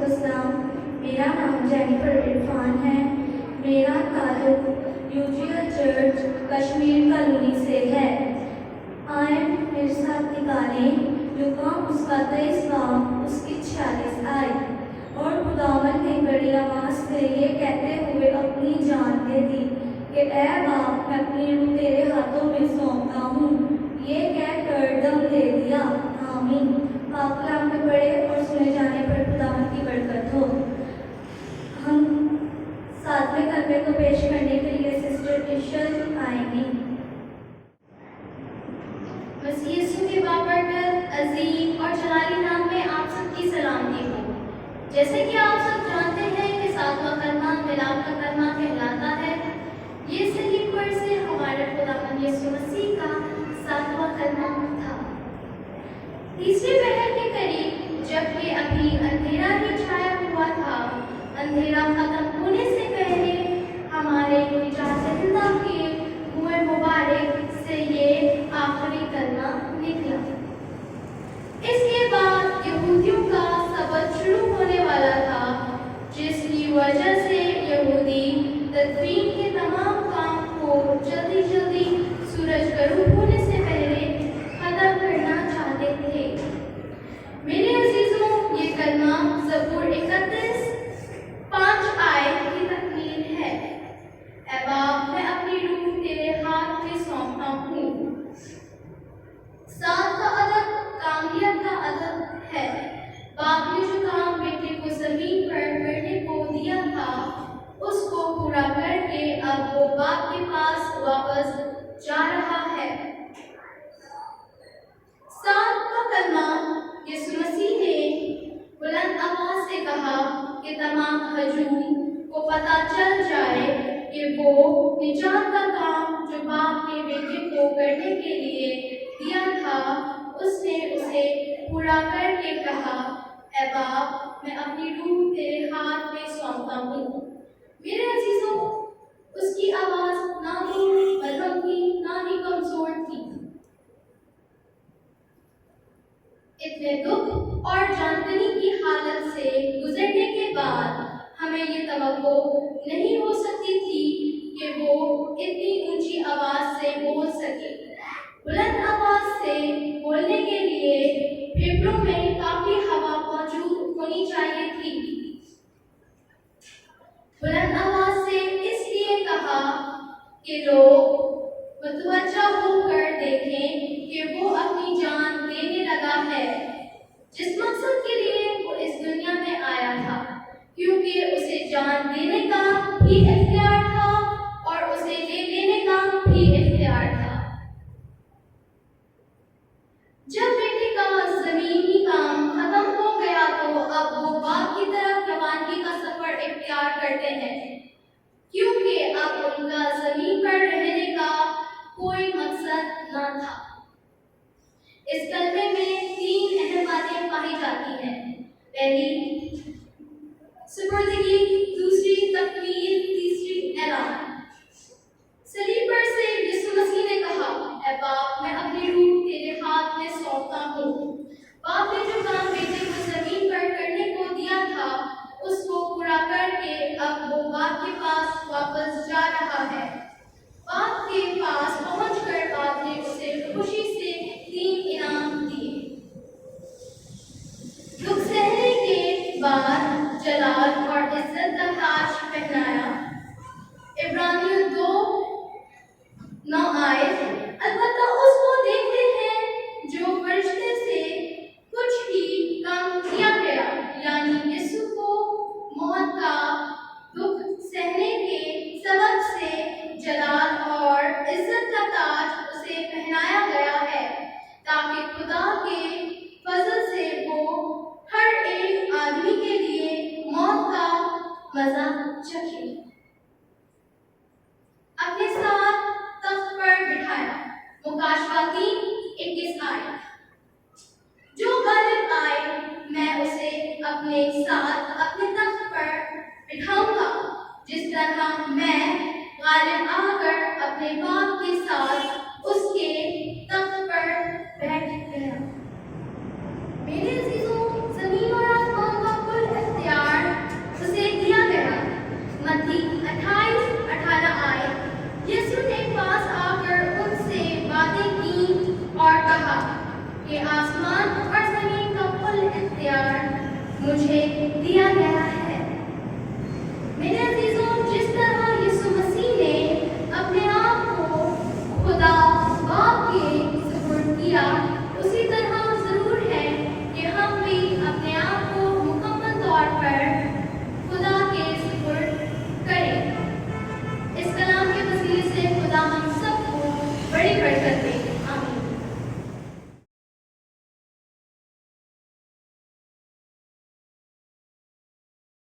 वालेकुम अस्सलाम। मेरा नाम जेनिफर इरफान है। मेरा ताल्लुक यूजीएल चर्च कश्मीर कॉलोनी से है। आए मेरे साथ निकालें लुका उसका 23 बाब उसकी 46 आए। और खुदावंद ने बड़ी आवाज़ से ये कहते हुए अपनी जान दे दी कि ए बाप, मैं अपनी रूह तेरे हाथों में सौंपता हूँ। ये कह कर दम दे दिया। आमीन। पाक कलाम में पढ़े और सुने जाने पर खुदावंद की बरकत हो। हम सातवें कलमे को पेश करने के लिए सिस्टर इशल आएंगी। मसीह यीशु के बाबरकत, अजीम और जलाली नाम में आप सबकी सलामती हो। जैसे कि आप सब जानते हैं कि सातवां कलमा मिलाप का कलमा कहलाता है। ये सलीब पर से हमारे खुदावंद यीशु मसीह का सातवां कलमा था। तीसरी पहर के करीब जबकि अभी अंधेरा ही छाया हुआ था, अंधेरा खत्म होने से पहले हमारे निजात दहिंदा के मुँह मुबारक से ये आखिरी कलमा निकला। इसके बाद यहूदियों का सबक शुरू होने वाला था, जिसकी वजह से यहूदी तदफीन के तमाम काम को जल्दी जल्दी सूरज गरूब होने से पहले खत्म करना चाहते थे। मेरे अजीजों, ये कलमा ज़बूर 31:5 आयत की तकमील है। ऐ बाप, मैं अपनी रूह तेरे हाथ में सौंपता हूँ। सात का अदब कामयाब का अदब है। बाप ने जो काम बेटे को जमीन पर करने को दिया था, उसको पूरा करके अब वो बाप के पास वापस जा रहा है। सात का कलमा यीशु मसीह ने बुलंद आवाज से कहा कि तमाम हजूम को पता चल जाए कि वो निजात का काम जो बाप ने बेटे को करने के लिए दिया था, उसने उसे पूरा करके कहा, ऐ बाप, मैं अपनी रूह तेरे हाथ में सौंपता हूँ। मेरे अजीजों, उसकी आवाज ना ही मध्यम थी, ना ही कमजोर थी। इतने दुख और जानतनी की हालत से गुजरने के बाद हमें ये तवक्को नहीं हो सकती थी कि वो इतनी ऊंची आवाज से बोल सके। बुलंद आवाज से बोलने के लिए फेफड़ों में काफी हवा मौजूद होनी चाहिए थी। बुलंद आवाज से इसलिए कहा कि लोग मुतवज्जा होकर देखें कि वो अपनी जान देने लगा है, जिस मकसद के लिए वो इस दुनिया में आया था, क्योंकि उसे जान देने का भी इख्तियार था और उसे ले लेने का भी इख्तियार था। जब बेटे का जमीनी काम खत्म हो गया तो अब वो बाप की तरफ रवानगी का सफर इख्तियार करते हैं, क्योंकि अब उनका जमीन पर रहने का कोई मकसद न था। इस कलमे में 3 अहम बातें पाई जाती हैं। पहली सुपुर्दगी, दूसरी तकमील, तीसरी ऐलान। सलीब पर से यीशु मसीह ने कहा, ऐ बाप, मैं अपनी रूह तेरे हाथ में सौंपता हूँ। बाप ने जो काम बेटे को जमीन पर करने को दिया था, उसको पूरा करके अब वो बाप के पास वापस जा रहा है। बाप के पास पहुंचकर बाप ने उसे खुशी से 3 इनाम दिए। दुख सहने के बाद जलाल और इज्जत का ताज पहनाया। इब्रानियों 2:9 आयत। अलबत्ता उसको देखते हैं जो फरिश्ते से कुछ ही कम किया गया, यानी यीशु को मौत का दुख सहने के सबब से जलाल और इज्जत का ताज उसे पहनाया गया है, ताकि खुदा के फजल से वो हर एक आदमी के लिए मौत का मजा चखे। अपने साथ तख्त पर बिठाया। मुकाशवा 3:21 आए। जो गालिब आए, मैं उसे अपने साथ अपने तख्त पर बिठाऊंगा, जिस तरह मैं गालिब आकर अपने बाप के साथ उसके